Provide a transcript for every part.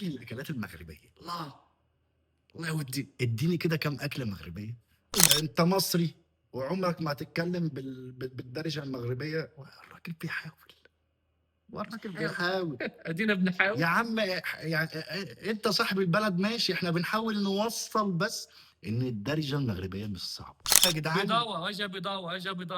الاكلات المغربيه. الله يودي اديني كده كام اكله مغربيه. انت مصري وعمرك ما هتتكلم بالدارجه المغربيه. والراجل بيحاول ادينا بنحاول يا عم. يعني انت صاحب البلد ماشي، احنا بنحاول نوصل بس ان الدارجه المغربيه مش صعبه يا جدعان. بيضاوه اجا بيضاوه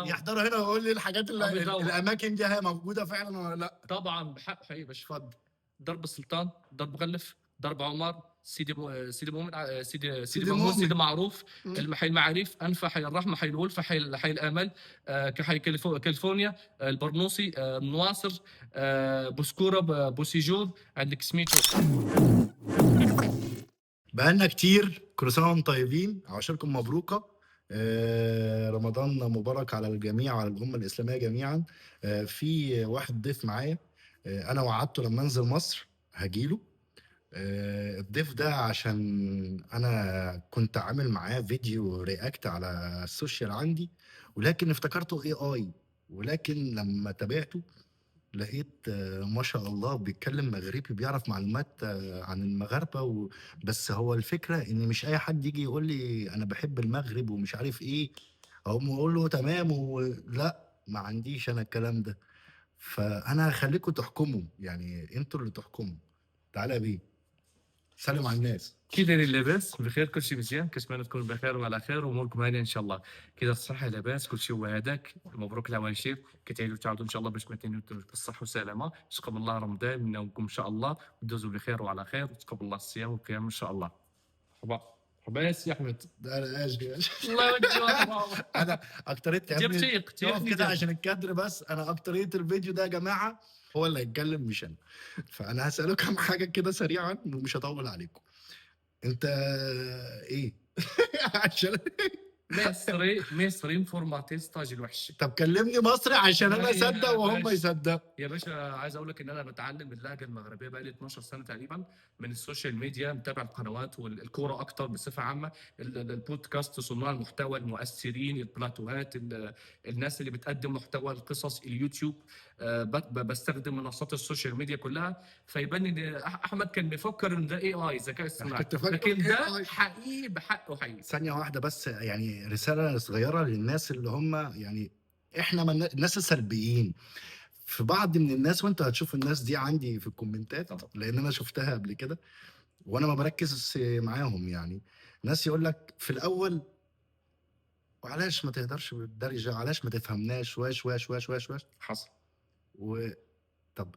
يحضروا هنا ويقول لي الحاجات بيضاوه. الاماكن دي هي موجوده فعلا ولا لا؟ طبعا بحق حقيقي باش اتفضل. ضرب السلطان، ضرب غلف، ضرب عمر، سيدي مؤمن، سيدي سيدي مأمون، مؤمن. سيدي معروف، مم. المحي المعاريف، انفا، حي الرحمه، حي الولفه، حي الامل، كحي كاليفورنيا، البرنوسي، النواصر، بوسكوره، بوسيجور، عندك سميتو. بقالنا كتير، كل سنه وانتم طيبين، عواشركم مبروكه. رمضان مبارك على الجميع وعلى الامه الاسلاميه جميعا. في واحد ضيف معايا، انا وعدته لما انزل مصر هجيله. الضيف ده عشان انا كنت عامل معاه فيديو رياكت على السوشيال عندي، ولكن افتكرته اي، ولكن لما تابعته لقيت ما شاء الله بيتكلم مغربي، بيعرف معلومات عن المغاربة بس هو الفكرة ان مش اي حد يجي يقول لي انا بحب المغرب ومش عارف ايه اقوم اقول له تمام لا، ما عنديش انا الكلام ده. فانا هخليكم تحكموا، يعني انتوا اللي تحكموا. تعالى بيه سلم على الناس. كي دايرين لاباس؟ بخير، كلشي مزيان، كنتمنى تكونوا بخير وعلى خير واموركم هانيه ان شاء الله. كي داير الصحه لاباس، كلشي هو هذاك. مبروك العواشر، كتعيدوا تعاودوا ان شاء الله باش ما بالصحه والسلامه. تقبل الله رمضان منكم ان شاء الله، ودوزوا بخير وعلى خير، وتقبل الله الصيام والقيام ان شاء الله. مرحبا يا سي احمد. ده انا اجري الله يودي. انا اكتريت يا جاب ابني شيق تقف كده عشان الكادر، بس انا اكترية الفيديو ده يا جماعه هو اللي هيتكلم مش انا. فانا هسأله كام حاجه كده سريعا ومش هطول عليكم. انت ايه؟ عشان مصري مفورماتي ستاج الوحش. طب كلمني مصري عشان انا والله اصدق يا وهم باشا، يصدقوا. يا باشا عايز اقول لك ان انا بتعلم اللهجه المغربيه بقالي 12 سنه تقريبا من السوشيال ميديا، متابع القنوات والكوره اكتر بصفه عامه، البودكاست، صناع المحتوى، المؤثرين، البلاتوهات، الناس اللي بتقدم محتوى، القصص، اليوتيوب. بستخدم منصات السوشيال ميديا كلها. فيبان ان احمد كان بيفكر ان ده اي ذكاء اصطناعي، كنت فاكر لكن ده AI. حقيقي بحقه حقيقي. ثانيه واحده بس، يعني رساله صغيره للناس اللي هم يعني احنا الناس السلبيين. في بعض من الناس، وانت هتشوف الناس دي عندي في الكومنتات لان انا شفتها قبل كده وانا ما بركز معاهم. يعني ناس يقول لك في الاول وعلاش ما تهدرش بالدرجه، علاش ما تفهمناش، واش حصل. طب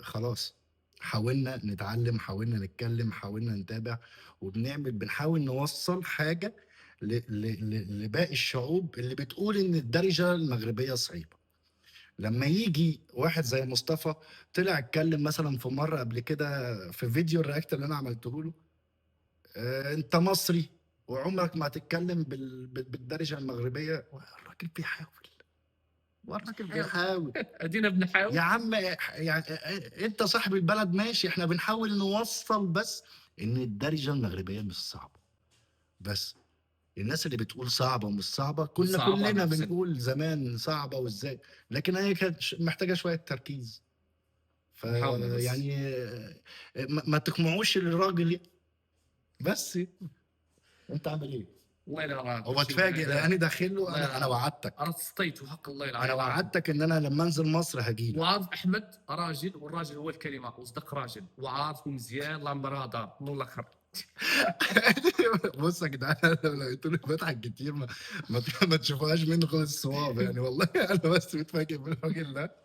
خلاص، حاولنا نتعلم، حاولنا نتكلم، حاولنا نتابع، بنحاول نوصل حاجه لباقي الشعوب اللي بتقول ان الدرجه المغربيه صعيبه. لما يجي واحد زي مصطفى طلع اتكلم مثلا في مره قبل كده في فيديو الرياكت اللي انا عملته له، انت مصري وعمرك ما هتتكلم بالدرجه المغربيه. الراجل بيحاول ادينا بنحاول. يا عم. يعني انت صاحب البلد ماشي، احنا بنحاول نوصل بس ان الدرجه المغربيه مش صعبه. بس الناس اللي بتقول صعبه ومش صعبه كنا صعبة كلنا نفسنا. بنقول زمان صعبه وازاي، لكن هي كانت محتاجه شويه تركيز. نحاول بس. يعني ما تقمعوش الراجل بس. انت عامل ايه؟ الله ينور عليك. هو اتفاجئ لاني داخل له. انا وعدتك، انا سطيت وحق الله يلعن. انا وعدتك ان انا لما انزل مصر هجيلك. وعارف احمد راجل، والراجل هو الكلمه، وصدق راجل وعارفه مزيان لامبرادار من الاخر. بص يا جدعان، انا لو لقيتوني بضحك كتير ما تشوفوهاش منه خالص الصواب، يعني والله انا بس متفاجئ بالراجل ده.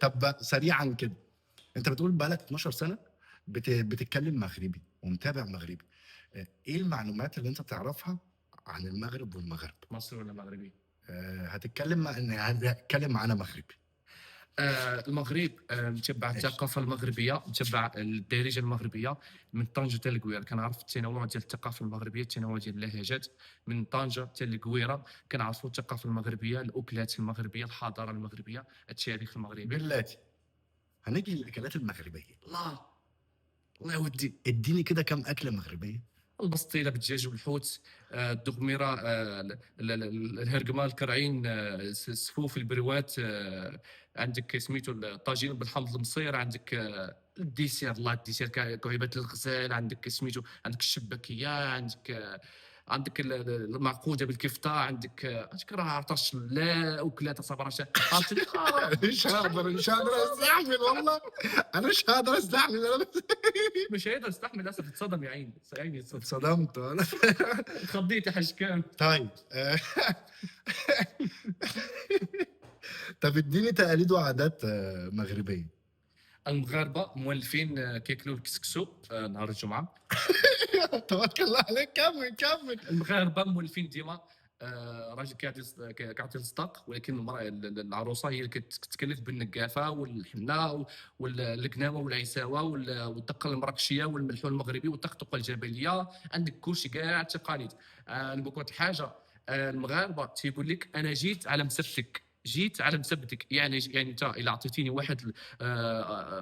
طب سريعا كده، انت بتقول بقالك 12 سنه بتتكلم مغربي ومتابع مغربي. ايه المعلومات اللي انت تعرفها عن المغرب والمغاربه؟ مصري ولا مغربي؟ هتتكلم معانا مغربي. المغرب متبع الثقافه المغربيه، متبع الدارجه المغربيه من طنجه حتى للقويره. كنعرف التنوع ديال الثقافه المغربيه، التنوع ديال اللهجات من طنجه حتى للقويره. كنعرفوا الثقافه المغربيه، الاكلات المغربيه، الحضاره المغربيه، التاريخ المغربي. بلاتي هنيجي للاكلات المغربيه. الله يودي اديني كده كام اكله مغربيه. البسطيله بالدجاج والحوت، الدغميره، الهرقمه، الكرعين، السفوف، البروات، عندك سميتو الطاجين بالحمض المصير، عندك الديسير كعيبة الغزال، عندك سميتو، عندك الشباكية، عندك المعقودة بالكفتة، عندك راه عطش لا وكلات صبرا عرفتي مش هقدر استحمل والله. انا مش هقدر استحمل انا. مش هيقدر يستحمل للاسف، اتصدم يا عيني، يا عيني اتصدم، اتصدمت انا. اتخضيت يا حاج كامل. طيب طب اديني تقاليد وعادات مغربيه. المغاربة مولفين كياكلوا الكسكسو نهار الجمعة. توكل الله عليك، كمل. المغاربه مولفين ديما راجل كيعطي الصداق، ولكن المراه العروسه هي اللي كتكلف بالنقافه والحنه والقنامه والعساوه والدقه المراكشيه والملحون المغربي والطقطقه الجبليه، عندك كلشي كاع التقاليد. نقول لك واحد الحاجه، المغاربه تيقول لك انا جيت على مسبتك، جيت على مسبتك، يعني انت الا عطيتيني واحد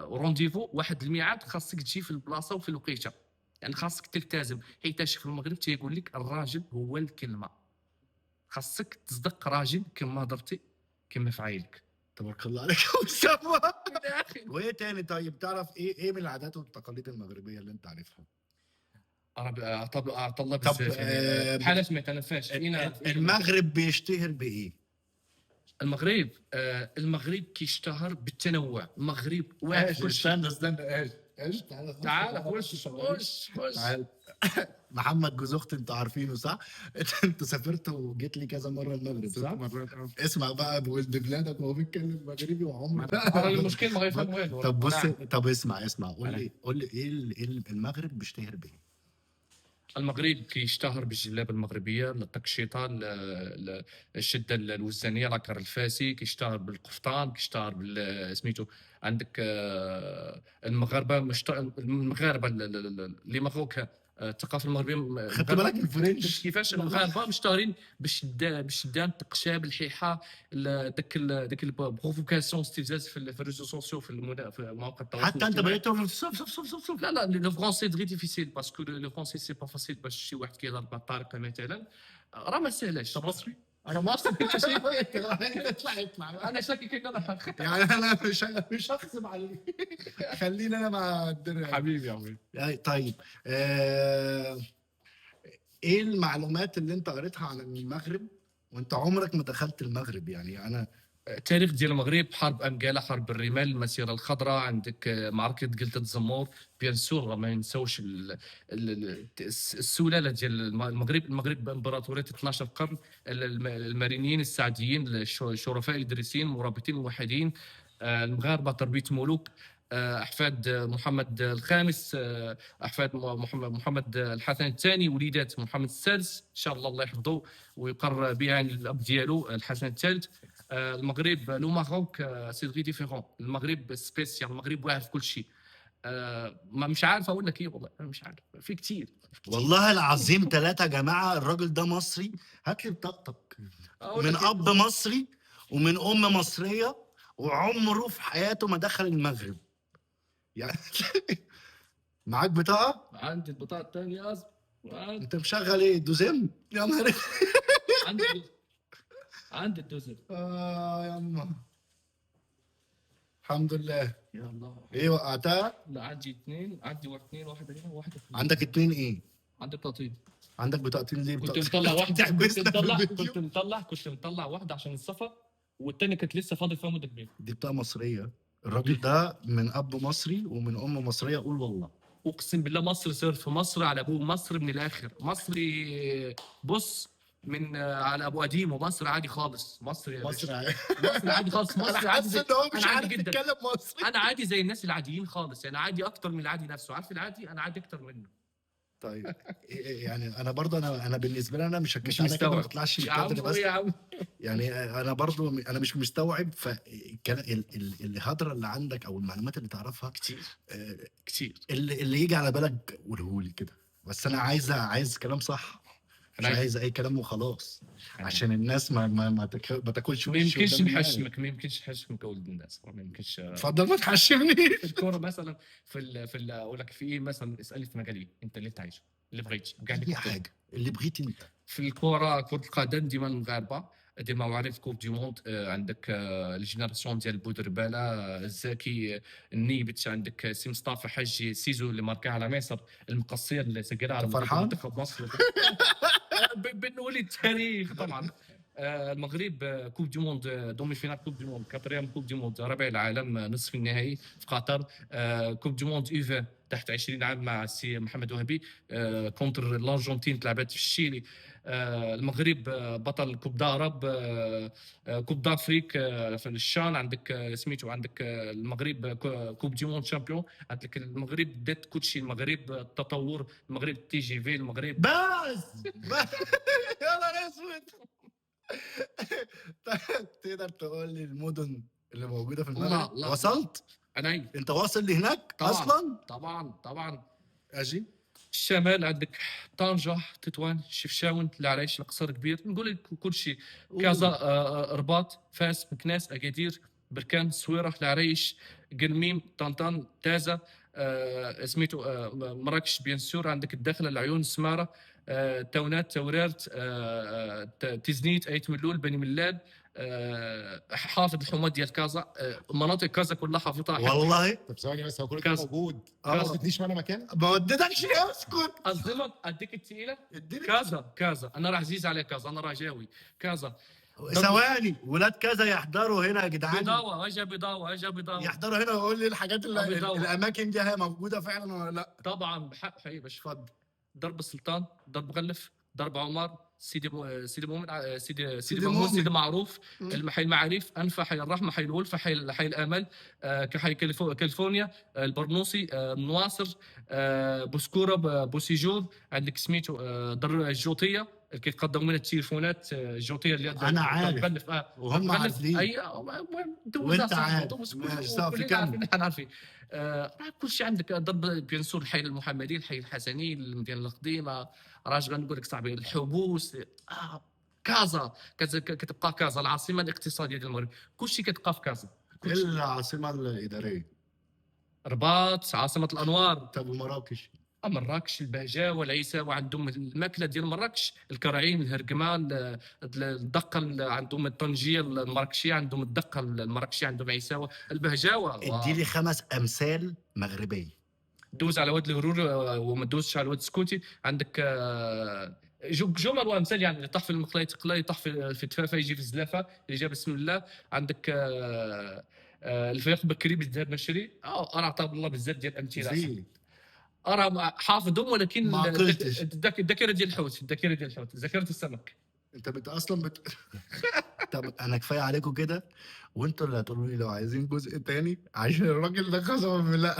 رونديفو، واحد الميعاد، خاصك تجي في البلاصه وفي الوقيته، يعني خاصك تلتزم، حيتاش في المغرب تيقول لك الراجل هو الكلمه، خاصك تصدق راجل كما هضرتي كما فعايلك. تبارك الله عليك يا اسامه. يا اخي وايه تاني؟ طيب تعرف ايه من العادات والتقاليد المغربيه اللي انت عارفها؟ اعطى الله طب بزاف يعني بحال سمعت انا فاش فينا المغرب بيشتهر بايه؟ المغرب كيشتهر بالتنوع، المغرب واحد في كل شيء. استنى ايش تعال خش تعال. محمد جوز اختي انتوا عارفينه صح؟ انت سافرت وجيت لي كذا مره المغرب صح؟ اسمع بقى، بولد بلادك وهو بيتكلم مغربي وعمرك. المشكله ما غيفهم والو. طب بص، طب اسمع قول لي ايه المغرب بيشتهر بايه؟ المغرب كيشتهر بالجلابه المغربيه، التقشيطه، الشده الوزانيه، لاكار الفاسي، كيشتهر بالقفطان، كيشتهر سميتو، عندك المغاربه اللي مغروك الثقافه المغربيه. خدت بالك من الفرنش؟ كيفاش المغاربه مشتهرين بالشدان، التقشاب، الحيحه، داك البروفوكاسيون، استفزاز في الريزو سوسيو، في مواقع التواصل حتى انت الاجتماعي. بقيت صف. لا لو فرونسي تري ديفيسيل، باسكو لو فرونسي سي با فاسيل باش شي واحد كيهضر بهذه الطريقه مثلا، راه ما سهلاش. انت مصري؟ انا مصري اطلع انا شاكي كيقدر. يعني انا مش هخصم عليك. خليني انا مع الدنيا حبيبي يا عمي. يعني. طيب ايه المعلومات اللي انت قريتها عن المغرب وانت عمرك ما دخلت المغرب؟ يعني انا التاريخ ديال المغرب، حرب أنقالة، حرب الرمال، المسيرة الخضراء، عندك معركة قلة الزمور، بيان سور ما ننساوش السلالة ديال المغرب امبراطورية 12 قرن، المارينيين السعديين، الشرفاء الإدريسيين، المرابطين الموحدين، المغاربة تربية ملوك، احفاد محمد الخامس، احفاد محمد الحسن الثاني، وليدات محمد السادس، ان شاء الله يحفظه ويقر بها الاب ديالو الحسن الثالث. المغرب لو ماروك سي فري ديفيرون، المغرب سبيسيال، المغرب واعر في كل شيء. ما مش عارف اقول لك ايه والله، انا مش عارف، في كتير. والله العظيم 3 يا جماعه، الراجل ده مصري، هات لي بطاقتك، من اب مصري ومن ام مصريه، وعمره في حياته ما دخل المغرب يعني. معاك بطاقه؟ عندي البطاقه الثانيه انت مشغل ايه، دوزم يا نهار؟ عندي الدوزر. يما الحمد لله. يا الله. ايه وقعتها؟ لا عندي 2، عندي 2، واحده هنا وواحده هنا. عندك 2 ايه؟ عندي بطاقتين. عندك بطاقتين ليه؟ كنت مطلع واحده، كنت مطلع واحده عشان السفر، والثانيه كانت لسه فاضل فيها مده كبيره. دي بطاقه مصريه، الراجل ده من اب مصري ومن ام مصريه، قول والله. اقسم بالله مصر صرف، مصر على ابوه، مصر من الاخر، مصري بص من على ابو قديم، ومصر عادي خالص، مصر مصر مصر عادي خالص، مصر عادي زي هو مش أنا عارف عادي جدا. يتكلم مصري. انا عادي زي الناس العاديين خالص، يعني عادي اكتر من العادي نفسه، عارف العادي، انا عادي اكتر منه. طيب يعني انا برضه انا بالنسبه لي انا مش مش عليك، مستوعب. ما تطلعش يا عم الكادر بس يا عم يعني. انا برضه انا مش مستوعب، الهدره اللي عندك او المعلومات اللي تعرفها كتير كتير، اللي يجي على بالك قوله لي كده، بس انا عايز كلام صح، مش عايز اي كلام وخلاص، عشان الناس ما تاكلش ما يمكنش نحشمك، ما يمكنش نحشمك ولد الناس، ما يمكنش. اتفضل ما تحشمنيش. في الكوره مثلا، اقول لك في ايه مثلا، اسالني في مجالي انت اللي انت عايزه، اللي بغيتي اي حاجه اللي بغيت انت. في الكره كره القدم ديما المغاربه، ديما معروف كوب دي موند. عندك الجينيراسيون ديال بودرباله، الزكي، النيبت، عندك سي مصطفى حجي، سيزو اللي ماركا على مصر، المقصير اللي سجلها على انت فرحان؟ منتخب مصر. بنولي التاريخ طبعا. المغرب كوب دي موند، دومي فينال كوب دي موند، كاتريام كوب دي موند، رابع العالم، نصف النهائي في قطر. كوب دي موند يو تحت 20 عام مع السي محمد وهبي، كونتر الارجنتين تلعبت في الشيلي. المغرب بطل كوب دارب، كوب دافريك في الشان. عندك سميتو، عندك المغرب كوب دي موند شامبيون. عندك المغرب دات كلشي، المغرب التطور، المغرب تي جي في، المغرب بس يا نهار اسود. تقدر تقول لي المدن اللي موجوده في المغرب؟ لا وصلت؟ انا انت واصل لهناك طبعا اصلا؟ طبعا. اجي الشمال عندك طنجة، تطوان، شفشاون، العريش، القصر كبير، نقول لك كل شيء. كازا، رباط، فاس، مكناس، اكادير، بركان، صويرة، العريش، قرميم، طنطان، تازة، سميتو، مراكش بيان سور. عندك الداخلة، العيون، السمارة، تونات، تورارت، تزنيت، ايت ملول، بني ملال، حافظ الحومات ديال كازا. مناطق كازا كلها حافظها. والله. طب ثواني بس، هو كل ده كاس. موجود، آه. ما ادتنيش وانا مكان. ما وديتكش ليه؟ اسكت. اصدمك اديك الثقيله. اديني كازا انا راه عزيز على كازا، انا رجاوي. كازا ثواني، ولاد كذا يحضروا هنا يا جدعان. بيضاوه، اجا بيضاوه. يحضروا هنا ويقول لي الحاجات بيضاوة. الاماكن دي هي موجوده فعلا ولا لا؟ طبعا بحق حي باش فض. درب السلطان، درب غلف، درب عمر، سيدي مؤمن، سيدي مأمون، سيدي معروف، حي المعاريف، انفا، حي الرحمه، حي الولفه، حي الامل، كحي كاليفورنيا، البرنوسي، النواصر، بوسكوره، بوسيجور. عندك سميتو، در الجوطيه اللي كيتقدموا منها التليفونات، الجوطيه اللي أنا عارف. غلف. وهم عارفين. اي وانت عارف. ماشي، صافي، كمل. عارفين، احنا عارفين. راه كل شيء عندك. ضرب بيان سور الحي المحمدي، الحي الحسني، المدينه القديمه. راج غنقول لك صاحبي الحبوس. كازا كتبقى كازا العاصمه الاقتصاديه ديال المغرب. كل شيء كتبقى في كازا. العاصمه الاداريه. رباط عاصمه الانوار. طب ومراكش؟ مراكش البهجه والعيسى، وعندهم الماكله ديال مراكش، الكراعين، الهرقمان، الدقه، عندهم الطنجيه المراكشيه، عندهم الدقه المراكشيه، عندهم عيساوه، البهجاوه. ادي لي 5 امثال مغربيه. دوز على واد الهرور وما دوزش على واد سكوتي. عندك جمل وامثال، يعني اللي طاح في المقلاة يتقلى، يطاح في التفافه يجي في الزلافه، اللي جاب بسم الله. عندك الفيق بكري بالذهب مشري. انا عطاه الله بزاف ديال الامثله. زي انا حافظهم، ولكن ما عقلتش. الذاكره ديال الحوت، ذاكره السمك. انت اصلا طب انا كفايه عليكم كده، وانتوا اللي هتقولوا لي لو عايزين جزء تاني، عشان الراجل ده قسما بالله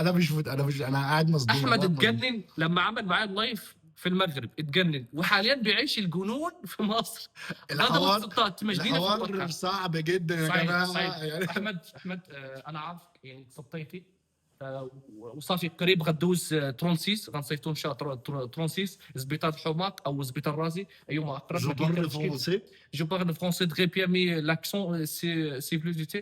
انا قاعد مصدوم. احمد اتجنن لما عمل معايا اللايف في المغرب، اتجنن، وحاليا بيعيش الجنون في مصر. الحوار صعب جدا يا جماعه. صحيح. يعني احمد، انا عارف يعني تصطيتي، وصافي قريب غدوز 36 غنصيفطو ان شاء الله 36 سبيطار الحماق او سبيطار الرازي، ايوما اقرب. جو بارل فرونسي. Je parle français très bien, mais l'accent c'est plus vite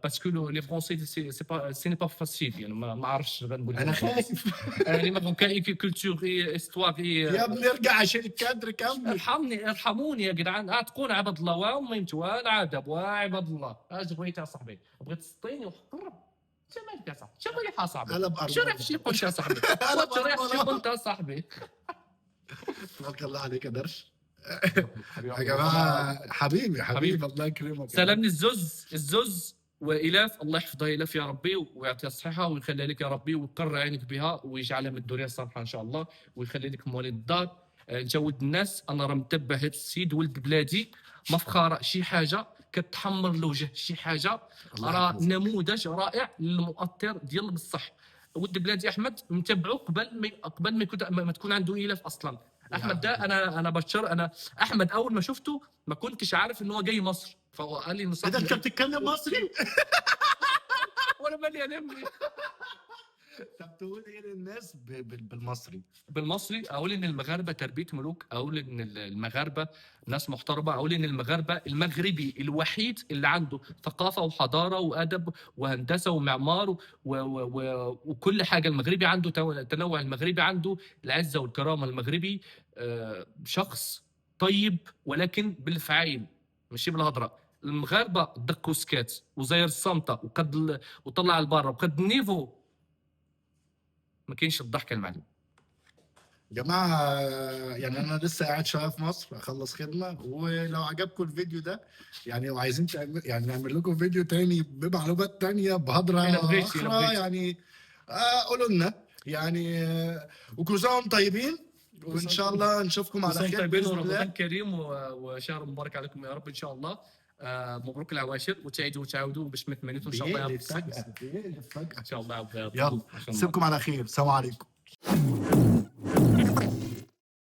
parce que les français c'est pas, ce n'est pas facile. يعني ما عرفش غنقول. انا خايف. يعني ماروكاني كولتوري استواري. يا ابني ارجع عشان الكادر كمل. ارحموني يا جدعان. تكون عبد الله وميمتو العذاب وعباد الله. اش بغيت يا صاحبي؟ بغيت تسطيني وقرب. انت مالك يا صاحبي؟ شنو بغيت يا صاحبي؟ قلب أربعة. شرح شي قلت يا صاحبي. شرح شي قلت يا صاحبي. تبارك الله عليك يا درش. يا جماعه حبيبي الله يكرمك. سلامني الزوز وإلاف، الله يحفظها إلاف يا ربي، ويعطيها الصحة ويخلي لك يا ربي، ويقر عينك بها، ويجعلها من الدنيا الصالحة إن شاء الله، ويخلي لك مواليد الدار. أنت ولد الناس، أنا راه متبع هذا السيد، ولد بلادي، مفخرة، شي حاجة كتحمر الوجه، شي حاجة راه نموذج رائع للمؤطر ديال بصح. ولد بلادي أحمد متبعه قبل ما تكون عنده إلاف أصلا. احمد ده انا بشر. انا احمد اول ما شفته ما كنتش عارف ان هو جاي مصر، فهو قال لي انه ايه ده انت بتتكلم مصري؟ وانا مالي انمي. طب تقول ايه للناس بالمصري؟ بالمصري اقول ان المغاربه تربيه ملوك، اقول ان المغاربه ناس محترمه، اقول ان المغاربه المغربي الوحيد اللي عنده ثقافه وحضاره وادب وهندسه ومعمار وكل حاجه. المغربي عنده تنوع، المغربي عنده العزه والكرامه، المغربي شخص طيب ولكن بالفعايل ماشي بالهضره. المغاربه دقوا سكات وزاير الصامته وطلع لبرا وقد النيفو، ما كاينش الضحكه المعلم. يا جماعة يعني أنا لسه قاعد شوية في مصر أخلص خدمة، ولو عجبكم الفيديو ده يعني وعايزين يعني نعمل لكم فيديو تاني بمعلومات تانية بهضرة أخرى يعني قولوا لنا يعني وكل سنة وانتم طيبين، وإن شاء الله نشوفكم على خير طيبين بإذن ورمضان الله. كريم وشهر مبارك عليكم يا رب ان شاء الله. مبروك العواشر وتعاودوا باش ما تمنيتوا ان شاء الله بيقلب فجأة ان شاء الله. يلا سيبكم على خير، سلام عليكم.